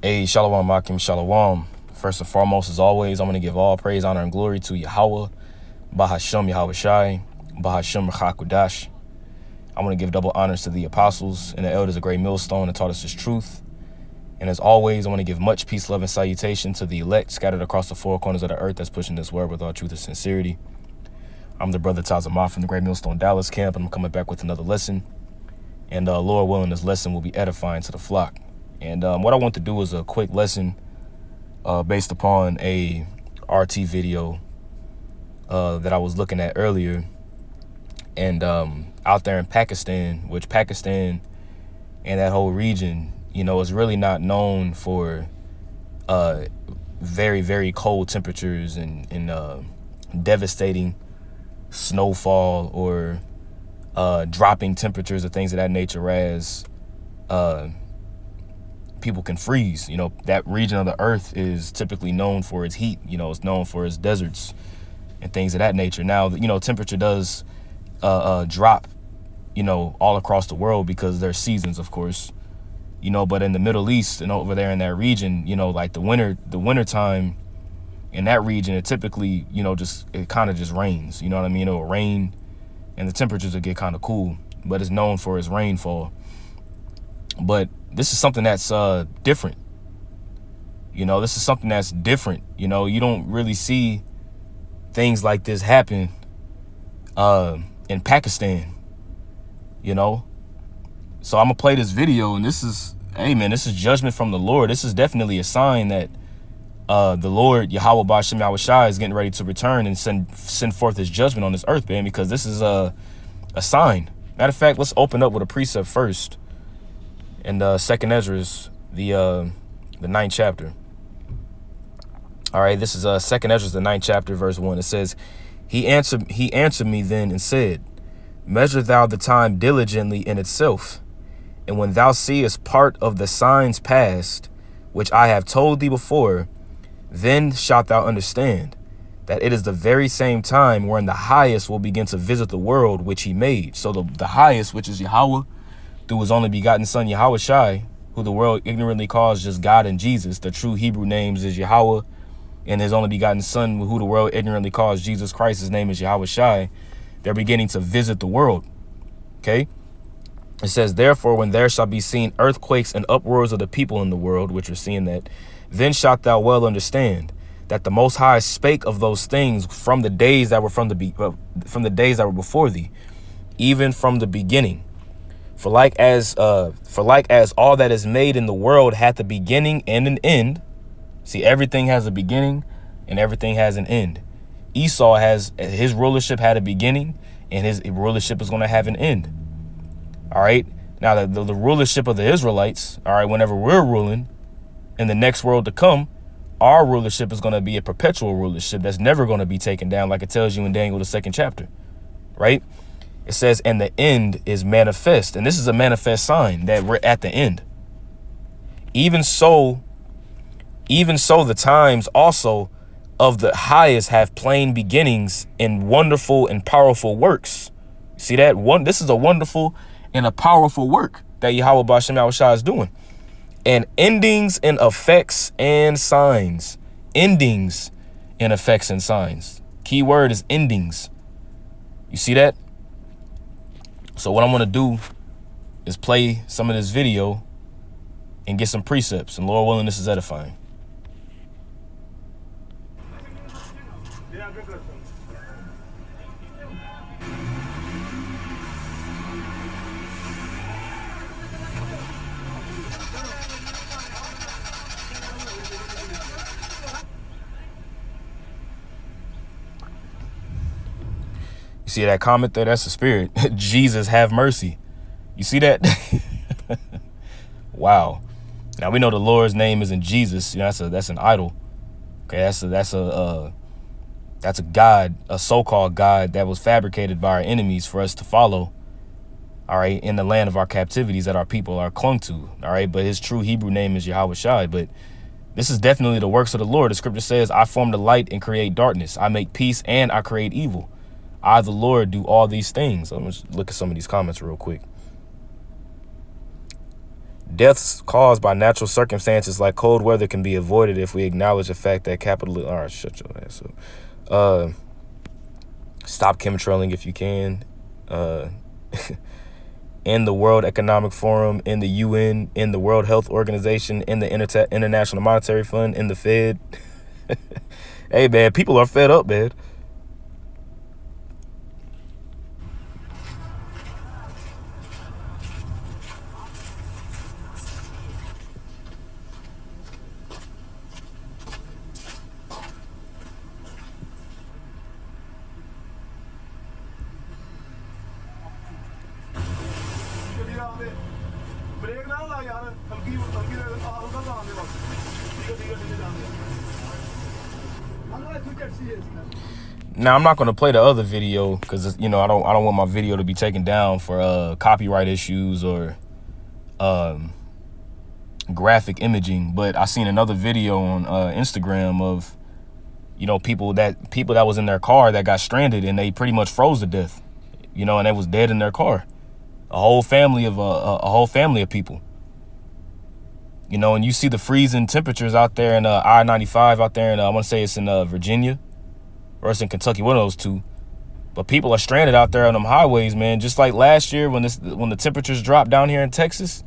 Hey, Shalom, Makim, Shalom. First and foremost, as always, I'm going to give all praise, honor, and glory to Yahweh, Bahashem Yahweh Shai, Bahashem Rachakudash. I want to give double honors to the apostles and the elders of Great Millstone that taught us his truth. And as always, I want to give much peace, love, and salutation to the elect scattered across the four corners of the earth that's pushing this word with all truth and sincerity. I'm the brother Tazamah from the Great Millstone Dallas camp, and I'm coming back with another lesson. And Lord willing, this lesson will be edifying to the flock. And what I want to do is a quick lesson based upon a RT video that I was looking at earlier. And out there in Pakistan, which Pakistan and that whole region, you know, is really not known for very, very cold temperatures and devastating snowfall or dropping temperatures or things of that nature, as people can freeze. You know, that region of the earth is typically known for its heat. You know, it's known for its deserts and things of that nature. Now, you know, temperature does drop, you know, all across the world because there's seasons, of course, you know, but in the Middle East and over there in that region, you know, like the winter time in that region, it typically, you know, it kind of just rains, you know what I mean? It'll rain and the temperatures will get kind of cool, but it's known for its rainfall. But this is something that's different. You know, this is something that's different. You know, you don't really see things like this happen in Pakistan, you know. So I'm gonna play this video, and this is, hey man, this is judgment from the Lord. This is definitely a sign that the Lord, Yahweh Ba'ashem Yahweh Shai, is getting ready to return and send forth his judgment on this earth, man, because this is a sign. Matter of fact, let's open up with a precept first. And Second Esdras, the 9th chapter. All right, this is Second Esdras, the 9th chapter, verse 1. It says, He answered me then and said, Measure thou the time diligently in itself, and when thou seest part of the signs past, which I have told thee before, then shalt thou understand that it is the very same time wherein the highest will begin to visit the world which he made. So the highest, which is Yahweh, through his only begotten son, Yahweh Shai, who the world ignorantly calls just God and Jesus. The true Hebrew names is Yahweh, and his only begotten son, who the world ignorantly calls Jesus Christ, his name is Yahweh Shai. They're beginning to visit the world. Okay. It says, therefore, when there shall be seen earthquakes and uproars of the people in the world, which are seeing that, then shalt thou well understand that the Most High spake of those things from the days that were from the days that were before thee, even from the beginning. For like as all that is made in the world hath a beginning and an end. See, everything has a beginning and everything has an end. Esau his rulership had a beginning, and his rulership is going to have an end. All right. Now the rulership of the Israelites, all right, whenever we're ruling in the next world to come, our rulership is going to be a perpetual rulership that's never going to be taken down, like it tells you in Daniel, the 2nd chapter. Right. It says, and the end is manifest. And this is a manifest sign that we're at the end. Even so the times also of the highest have plain beginnings in wonderful and powerful works. See that? This is a wonderful and a powerful work that Yahweh Ba'ashem Yahweh Shai is doing. And endings in effects and signs. Endings in effects and signs. Key word is endings. You see that? So what I'm going to do is play some of this video and get some precepts. And Lord willing, this is edifying. You see that comment there? That's the spirit. Jesus, have mercy. You see that? Wow. Now we know the Lord's name isn't Jesus. You know, that's an idol. Okay, that's a God, a so-called God that was fabricated by our enemies for us to follow. All right, in the land of our captivities that our people are clung to. All right, but his true Hebrew name is Yahweh Shai. But this is definitely the works of the Lord. The scripture says, I form the light and create darkness. I make peace and I create evil. I, the Lord, do all these things. Let me just look at some of these comments real quick. Deaths caused by natural circumstances like cold weather can be avoided if we acknowledge the fact that capital. All right, shut your ass up. Stop chemtrailing if you can. In the World Economic Forum, in the UN, in the World Health Organization, in the International Monetary Fund, in the Fed. Hey, man, people are fed up, man. Now, I'm not going to play the other video because, you know, I don't want my video to be taken down for copyright issues or graphic imaging. But I seen another video on Instagram of, you know, people that was in their car that got stranded and they pretty much froze to death, you know, and they was dead in their car. A whole family of people. You know, and you see the freezing temperatures out there in I-95 out there, and I want to say it's in Virginia or it's in Kentucky, one of those two. But people are stranded out there on them highways, man. Just like last year when the temperatures dropped down here in Texas.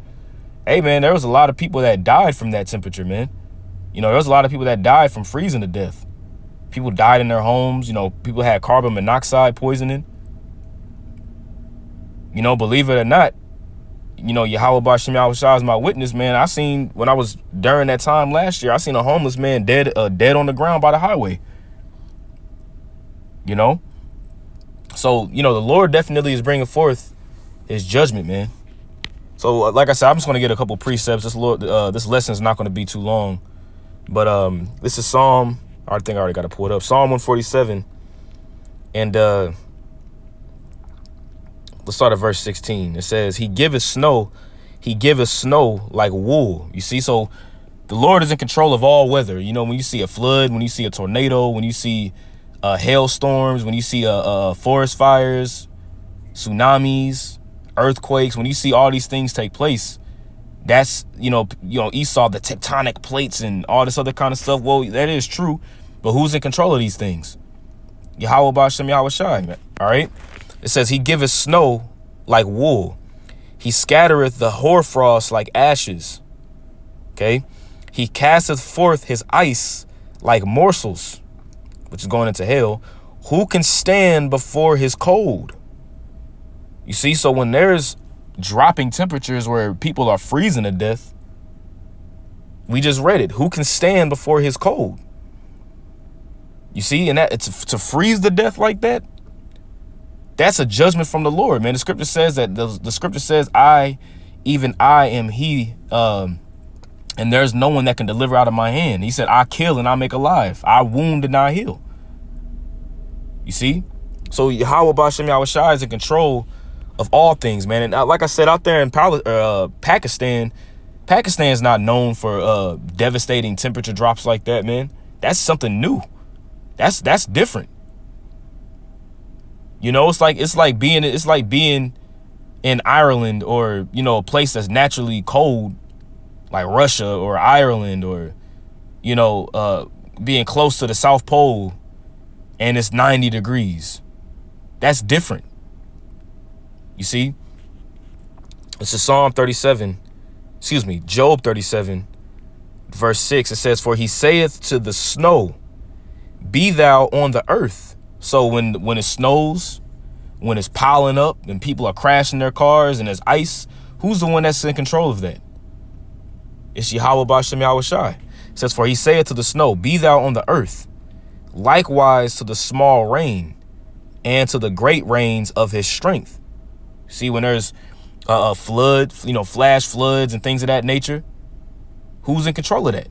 Hey, man, there was a lot of people that died from that temperature, man. You know, there was a lot of people that died from freezing to death. People died in their homes. You know, people had carbon monoxide poisoning. You know, believe it or not, you know, Yahweh Ba'Shem Yahushua is my witness, man. I seen, when I was during that time last year, I seen a homeless man dead on the ground by the highway. You know? So, you know, the Lord definitely is bringing forth his judgment, man. So, like I said, I'm just going to get a couple precepts. This lesson is not going to be too long. But this is Psalm, I think I already got to pull it up. Psalm 147. And let's start at verse 16. It says, He giveth snow like wool. You see, so the Lord is in control of all weather. You know, when you see a flood, when you see a tornado, when you see hailstorms, when you see forest fires, tsunamis, earthquakes, when you see all these things take place, that's, you know, Esau, the tectonic plates and all this other kind of stuff. Well, that is true, but who's in control of these things? Yahweh Ba'Shem Yahushua, all right? It says, He giveth snow like wool. He scattereth the hoarfrost like ashes. Okay? He casteth forth his ice like morsels, which is going into hell. Who can stand before his cold? You see, so when there's dropping temperatures where people are freezing to death, we just read it. Who can stand before his cold? You see, and that it's to freeze to death like that. That's a judgment from the Lord, man. The scripture says that the scripture says, I am he, and there's no one that can deliver out of my hand. He said, I kill and I make alive. I wound and I heal. You see? So Yahweh Ba'Shem Yahushua is in control of all things, man. And like I said, out there in Pakistan is not known for devastating temperature drops like that, man. That's something new. That's different. You know, it's like being in Ireland, or, you know, a place that's naturally cold like Russia or Ireland, or, you know, being close to the South Pole and it's 90 degrees. That's different. You see? This is Job 37, verse 6. It says, For he saith to the snow, Be thou on the earth. So when it snows, when it's piling up and people are crashing their cars and there's ice, who's the one that's in control of that? It's Yahweh Ba'Shem Yahushua. It says, For he saith to the snow, Be thou on the earth, likewise to the small rain, and to the great rains of his strength. See, when there's a flood, you know, flash floods and things of that nature, who's in control of that?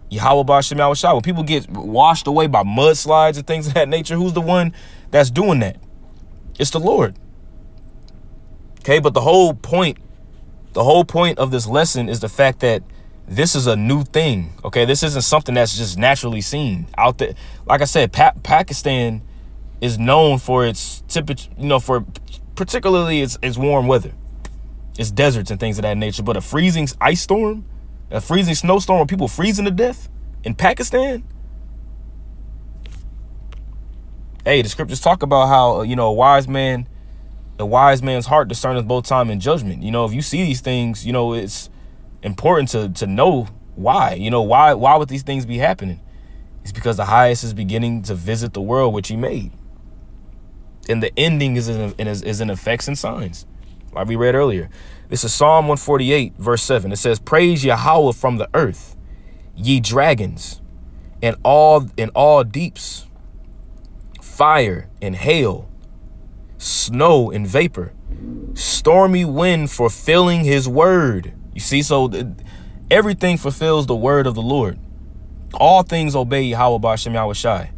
Yahweh Ba'Shem Yahushua. When people get washed away by mudslides and things of that nature, who's the one that's doing that? It's the Lord. Okay, but the whole point of this lesson is the fact that this is a new thing. Okay, this isn't something that's just naturally seen out there. Like I said, Pakistan is known for its temperature, you know, for particularly its warm weather. It's deserts and things of that nature. But a freezing ice storm, a freezing snowstorm where people freezing to death in Pakistan. Hey, the scriptures talk about how, a wise man's heart discerneth both time and judgment. If you see these things, it's important to know why. Why would these things be happening? It's because the highest is beginning to visit the world which he made. And the ending is in effects and signs, like we read earlier. This is Psalm 148, verse 7. It says, praise Yahweh from the earth, ye dragons, and all deeps, fire and hail, snow and vapor, stormy wind fulfilling his word. You see, so everything fulfills the word of the Lord. All things obey Yahweh B'Shem Yahweh Shai.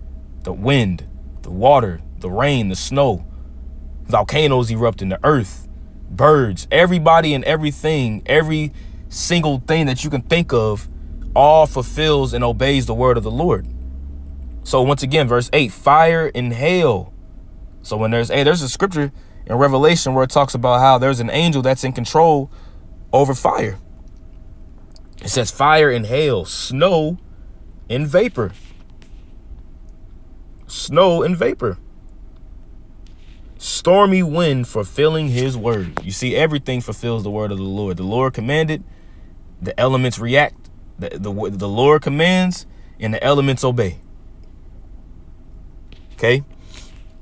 The wind, the water, the rain, the snow, volcanoes erupting, the earth, birds, everybody and everything, every single thing that you can think of, all fulfills and obeys the word of the Lord. So once again, verse 8, fire and hail. So when there's a scripture in Revelation where it talks about how there's an angel that's in control over fire. It says fire and hail, snow and vapor. Snow and vapor. Stormy wind fulfilling his word. You see, everything fulfills the word of the Lord. The Lord commanded, the elements react. The Lord commands and the elements obey. Okay.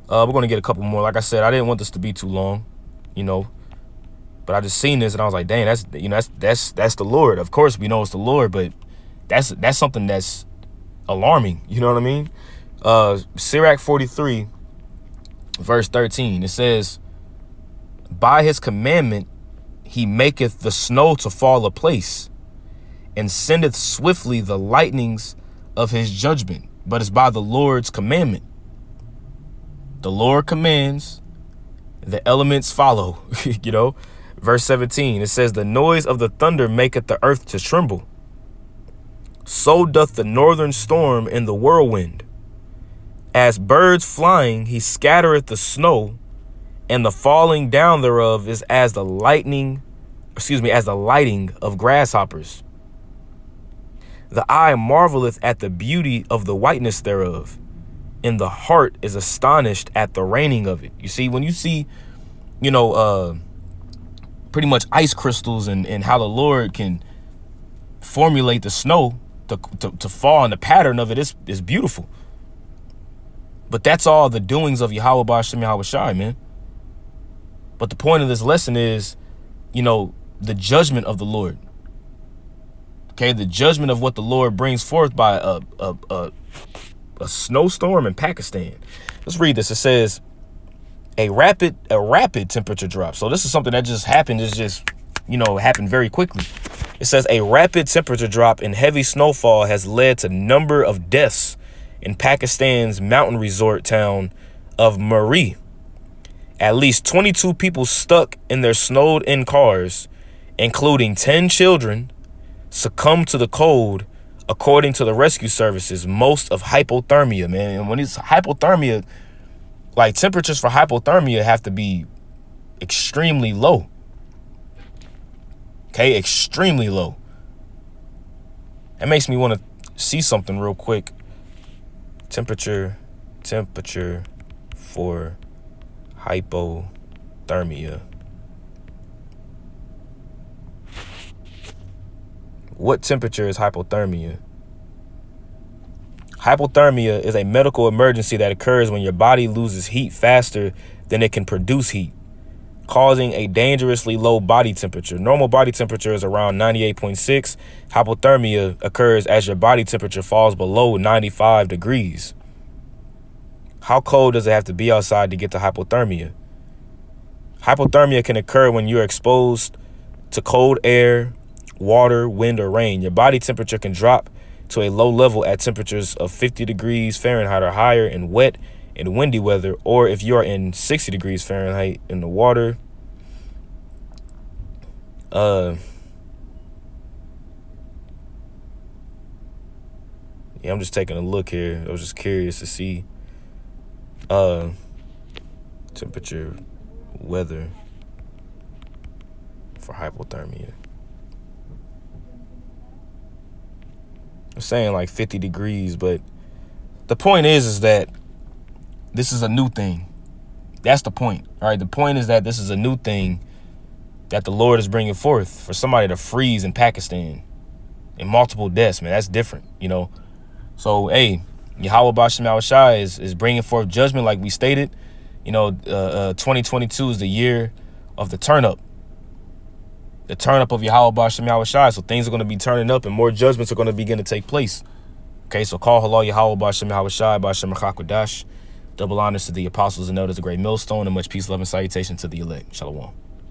We're going to get a couple more. Like I said, I didn't want this to be too long, but I just seen this and I was like, dang, that's the Lord. Of course we know it's the Lord, but that's something that's alarming. You know what I mean? Sirach 43, verse 13, it says, by his commandment, he maketh the snow to fall apace and sendeth swiftly the lightnings of his judgment. But it's by the Lord's commandment. The Lord commands, the elements follow, Verse 17, it says, the noise of the thunder maketh the earth to tremble. So doth the northern storm in the whirlwind. As birds flying, he scattereth the snow, and the falling down thereof is as the lighting of grasshoppers. The eye marveleth at the beauty of the whiteness thereof, and the heart is astonished at the raining of it. You see, when you see, pretty much ice crystals and how the Lord can formulate the snow to fall, and the pattern of it is beautiful. But that's all the doings of Yahweh B'Shem Yahweh Shai, man. But the point of this lesson is, the judgment of the Lord. Okay, the judgment of what the Lord brings forth by a snowstorm in Pakistan. Let's read this. It says, a rapid temperature drop. So this is something that just happened. It's just, happened very quickly. It says a rapid temperature drop and heavy snowfall has led to number of deaths in Pakistan's mountain resort town of Murree. At least 22 people stuck in their snowed-in cars, including 10 children, succumbed to the cold, according to the rescue services, most of hypothermia, man. And when it's hypothermia, like temperatures for hypothermia have to be extremely low. Okay, extremely low. That makes me want to see something real quick. Temperature for hypothermia. What temperature is hypothermia? Hypothermia is a medical emergency that occurs when your body loses heat faster than it can produce heat, causing a dangerously low body temperature. Normal body temperature is around 98.6. Hypothermia occurs as your body temperature falls below 95 degrees. How cold does it have to be outside to get to hypothermia? Hypothermia can occur when you're exposed to cold air, water, wind, or rain. Your body temperature can drop to a low level at temperatures of 50 degrees Fahrenheit or higher in wet and windy weather, or if you are in 60 degrees Fahrenheit in the water. Yeah, I'm just taking a look here. I was just curious to see temperature, weather for hypothermia. I'm saying like 50 degrees, but the point is that this is a new thing. That's the point. All right. The point is that this is a new thing that the Lord is bringing forth. For somebody to freeze in Pakistan and multiple deaths, man, that's different, you know. So, hey, Yahweh Bashem Yahushua is bringing forth judgment like we stated. You know, 2022 is the year of the turn up. The turn up of Yahweh Bashem Yahushua. So things are going to be turning up and more judgments are going to begin to take place. Okay, so call halal Yahweh Bashem Yahushua, Bashem Machakwadash. Double honors to the apostles and elders, a great millstone, and much peace, love, and salutation to the elect. Shalom.